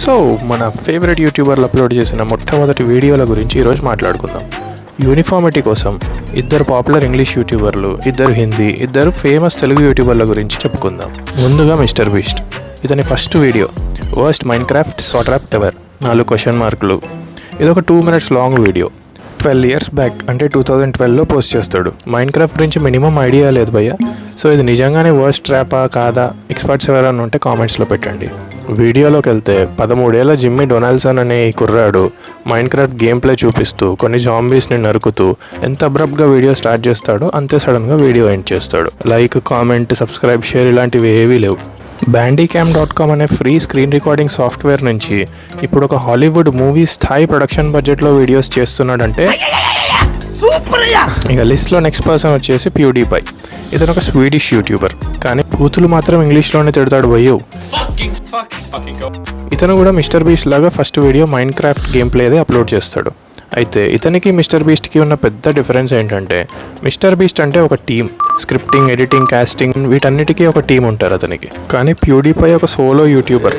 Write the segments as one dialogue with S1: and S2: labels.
S1: So మన favourite యూట్యూబర్లు upload చేసిన మొట్టమొదటి వీడియోల గురించి ఈరోజు మాట్లాడుకుందాం. యూనిఫార్మిటీ కోసం ఇద్దరు పాపులర్ ఇంగ్లీష్ యూట్యూబర్లు, ఇద్దరు హిందీ, ఇద్దరు ఫేమస్ తెలుగు యూట్యూబర్ల గురించి చెప్పుకుందాం. ముందుగా మిస్టర్ బీస్ట్. ఇతని first video worst Minecraft swat trap ever, 4 question మార్కులు. ఇది ఒక 2 minutes long video. 12 years back అంటే 2012లో పోస్ట్ చేస్తాడు. మైన్క్రాఫ్ట్ గురించి మినిమం ఐడియా లేదు భయ్య. సో ఇది నిజంగానే వర్స్ట్ ట్రాపా కాదా, ఎక్స్పర్ట్స్ ఎవరైనా ఉంటే కామెంట్స్లో పెట్టండి. వీడియోలోకి వెళ్తే 13 ఏళ్ల జిమ్మీ డొనాల్డ్సన్ అనే ఈ కుర్రాడు మైన్క్రాఫ్ట్ గేమ్ ప్లే చూపిస్తూ కొన్ని జాంబీస్ని నరుకుతూ ఎంత అబ్రప్ట్గా వీడియో స్టార్ట్ చేస్తాడో అంతే సడన్గా వీడియో ఎండ్ చేస్తాడు. లైక్, కామెంట్, సబ్స్క్రైబ్, షేర్ ఇలాంటివి ఏవీ లేవు. Bandicam.com అనే ఫ్రీ స్క్రీన్ రికార్డింగ్ సాఫ్ట్వేర్ నుంచి ఇప్పుడు ఒక హాలీవుడ్ మూవీ స్థాయి ప్రొడక్షన్ బడ్జెట్లో వీడియోస్ చేస్తున్నాడంటే ఇక లిస్ట్లో నెక్స్ట్ పర్సన్ వచ్చేసి ప్యూడీపై. ఇతను ఒక స్వీడిష్ యూట్యూబర్, కానీ బూతులు మాత్రం ఇంగ్లీష్లోనే తిడతాడు భయ్యో. ఇతను కూడా మిస్టర్ బీస్ట్ లాగా ఫస్ట్ వీడియో మైన్క్రాఫ్ట్ గేమ్ ప్లేదే అప్లోడ్ చేస్తాడు. అయితే ఇతనికి మిస్టర్ బీస్ట్కి ఉన్న పెద్ద డిఫరెన్స్ ఏంటంటే మిస్టర్ బీస్ట్ అంటే ఒక టీం, స్క్రిప్టింగ్, ఎడిటింగ్, కాస్టింగ్ వీటన్నిటికీ ఒక టీం ఉంటారు అతనికి. కానీ ప్యూడీపై ఒక సోలో యూట్యూబర్,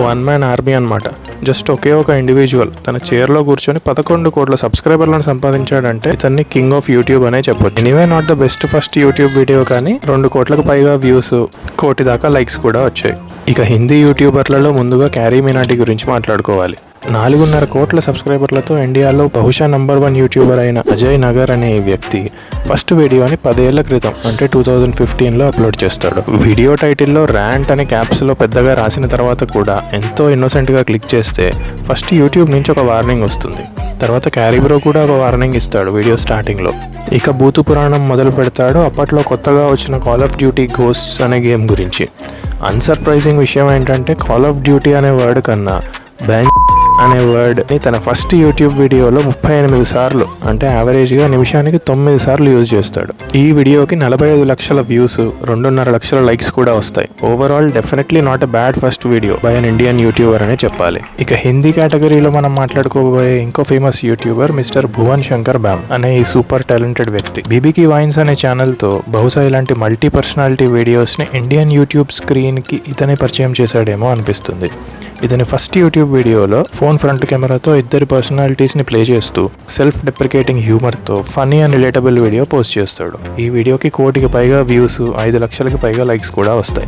S1: 1 man ఆర్మీ అనమాట. జస్ట్ ఒకే ఒక ఇండివిజువల్ తన చైర్లో కూర్చొని 11 కోట్ల సబ్స్క్రైబర్లను సంపాదించాడంటే ఇతన్ని కింగ్ ఆఫ్ యూట్యూబ్ అనే చెప్పొచ్చు. Anyway not the best first YouTube video, కానీ 2 కోట్లకు పైగా వ్యూస్, 1 కోటి దాకా లైక్స్ కూడా వచ్చాయి. ఇక హిందీ యూట్యూబర్లలో ముందుగా క్యారీ మినాటి గురించి మాట్లాడుకోవాలి. 4.5 కోట్ల సబ్స్క్రైబర్లతో ఇండియాలో బహుశా నంబర్ 1 యూట్యూబర్ అయిన అజయ్ నగర్ అనే వ్యక్తి ఫస్ట్ వీడియోని 10 ఏళ్ల క్రితం అంటే 2015లో అప్లోడ్ చేస్తాడు. వీడియో టైటిల్లో ర్యాంట్ అని క్యాప్స్లో పెద్దగా రాసిన తర్వాత కూడా ఎంతో ఇన్నోసెంట్గా క్లిక్ చేస్తే ఫస్ట్ యూట్యూబ్ నుంచి ఒక వార్నింగ్ వస్తుంది. తర్వాత క్యారీబ్రో కూడా ఒక వార్నింగ్ ఇస్తాడు వీడియో స్టార్టింగ్లో. ఇక భూతు పురాణం మొదలు పెడతాడు అప్పట్లో కొత్తగా వచ్చిన కాల్ ఆఫ్ డ్యూటీ గోస్ట్స్ అనే గేమ్ గురించి. అన్సర్ప్రైజింగ్ విషయం ఏంటంటే కాల్ ఆఫ్ డ్యూటీ అనే వర్డ్ కన్నా బ్యాంక్ అనే వర్డ్ని తన ఫస్ట్ యూట్యూబ్ వీడియోలో 38 సార్లు అంటే యావరేజ్గా నిమిషానికి 9 సార్లు యూజ్ చేస్తాడు. ఈ వీడియోకి 45 లక్షల వ్యూస్, 2.5 లక్షల లైక్స్ కూడా వస్తాయి. Overall definitely not a bad first video by an Indian YouTuber అనే చెప్పాలి. ఇక హిందీ కేటగిరీలో మనం మాట్లాడుకోబోయే ఇంకో famous YouTuber Mr Bhuvan Shankar Bam అనే ఈ సూపర్ టాలెంటెడ్ వ్యక్తి. బీబీకి వైన్స్ అనే ఛానల్తో బహుశా ఇలాంటి మల్టీ పర్సనాలిటీ వీడియోస్ని ఇండియన్ యూట్యూబ్ స్క్రీన్కి ఇతనే పరిచయం చేశాడేమో అనిపిస్తుంది. ఇతని ఫస్ట్ యూట్యూబ్ వీడియోలో ఫోన్ ఫ్రంట్ కెమెరాతో ఇద్దరి పర్సనాలిటీస్ని ప్లే చేస్తూ సెల్ఫ్ డెప్రికేటింగ్ హ్యూమర్తో funny and relatable video post చేస్తాడు. ఈ వీడియోకి 1 కోటికి పైగా వ్యూస్, 5 లక్షలకి పైగా లైక్స్ కూడా వస్తాయి.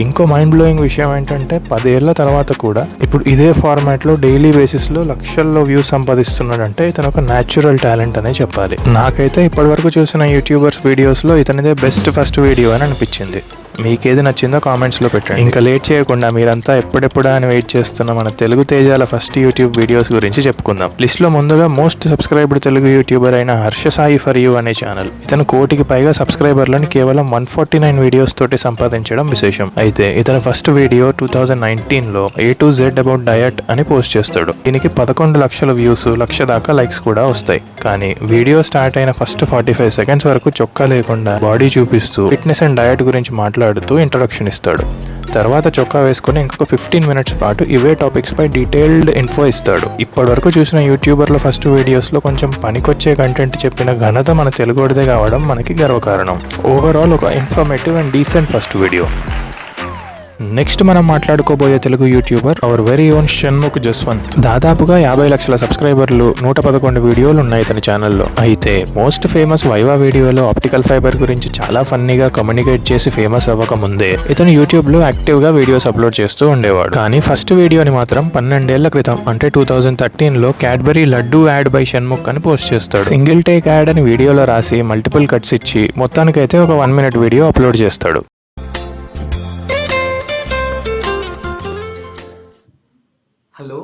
S1: ఇంకో మైండ్ బ్లోయింగ్ విషయం ఏంటంటే 10 ఏళ్ల తర్వాత కూడా ఇప్పుడు ఇదే ఫార్మాట్లో డైలీ బేసిస్లో లక్షల్లో వ్యూస్ సంపాదిస్తున్నాడంటే ఇతను ఒక న్యాచురల్ టాలెంట్ అనే చెప్పాలి. నాకైతే ఇప్పటివరకు చూసిన యూట్యూబర్స్ వీడియోస్లో ఇతనిదే బెస్ట్ ఫస్ట్ వీడియో అని అనిపించింది. మీకేది నచ్చిందో కామెంట్స్లో పెట్టండి. ఇంకా లేట్ చేయకుండా మీరంతా ఎప్పుడెప్పుడా అని వెయిట్ చేస్తున్న మన తెలుగు తేజాల ఫస్ట్ యూట్యూబ్ వీడియోస్ గురించి చెప్పుకుందాం. లిస్ట్లో ముందుగా మోస్ట్ సబ్స్క్రైబ్డ్ తెలుగు యూట్యూబర్ అయిన హర్ష సాయి ఫర్ యూ అనే ఛానల్. ఇతను 1 కోటికి పైగా సబ్స్క్రైబర్లను కేవలం 149 వీడియోస్ తోటి సంపాదించడం విశేషం. అయితే ఇతను ఫస్ట్ వీడియో 2019లో A to Z about diet అని పోస్ట్ చేస్తాడు. దీనికి 11 లక్షల వ్యూస్, 1 లక్ష దాకా లైక్స్ కూడా వస్తాయి. కానీ వీడియో స్టార్ట్ అయిన ఫస్ట్ 45 seconds వరకు చొక్కా లేకుండా బాడీ చూపిస్తూ ఫిట్నెస్ అండ్ డయట్ గురించి మాట్లాడుతూ ఇంట్రొడక్షన్ ఇస్తాడు. తర్వాత చొక్కా వేసుకుని ఇంకొక 15 minutes పాటు ఇవే టాపిక్స్ పై డీటెయిల్డ్ ఇన్ఫో ఇస్తాడు. ఇప్పటివరకు చూసిన యూట్యూబర్ల ఫస్ట్ వీడియోస్లో కొంచెం పనికొచ్చే కంటెంట్ చెప్పిన ఘనత మన తెలుగుడిదే కావడం మనకి గర్వకారణం. ఓవరాల్ ఒక informative and decent first video. Next మనం మాట్లాడుకోబోయే Telugu YouTuber our very own Shanmukh Jaswanth. దాదాపుగా 50 లక్షల సబ్స్క్రైబర్లు, 111 వీడియోలు ఉన్నాయి తన ఛానల్లో. అయితే మోస్ట్ ఫేమస్ వైవా వీడియోలో ఆప్టికల్ ఫైబర్ గురించి చాలా ఫన్నీగా కమ్యూనికేట్ చేసి ఫేమస్ అవ్వక ముందే ఇతను యూట్యూబ్లో యాక్టివ్గా వీడియోస్ అప్లోడ్ చేస్తూ ఉండేవాడు. కానీ ఫస్ట్ వీడియోని మాత్రం 12 ఏళ్ల క్రితం అంటే 2013లో Cadbury laddu ad by Shanmukh అని పోస్ట్ చేస్తాడు. సింగిల్ టేక్ యాడ్ అని వీడియోలో రాసి మల్టిపుల్ కట్స్ ఇచ్చి మొత్తానికైతే ఒక 1 minute వీడియో అప్లోడ్ చేస్తాడు.
S2: హలో,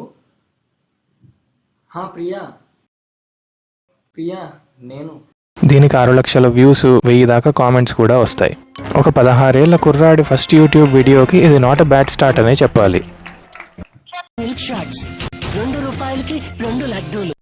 S2: ప్రియా నేను.
S1: దీనికి 6 లక్షల వ్యూస్, 1000 దాకా కామెంట్స్ కూడా వస్తాయి. ఒక 16 ఏళ్ల కుర్రాడి ఫస్ట్ యూట్యూబ్ వీడియోకి ఇది నాట్ ఎ బ్యాడ్ స్టార్ట్ అనే చెప్పాలి.
S3: మిల్క్ షాట్స్ 2 రూపాయలకి 2 లడ్డూలు.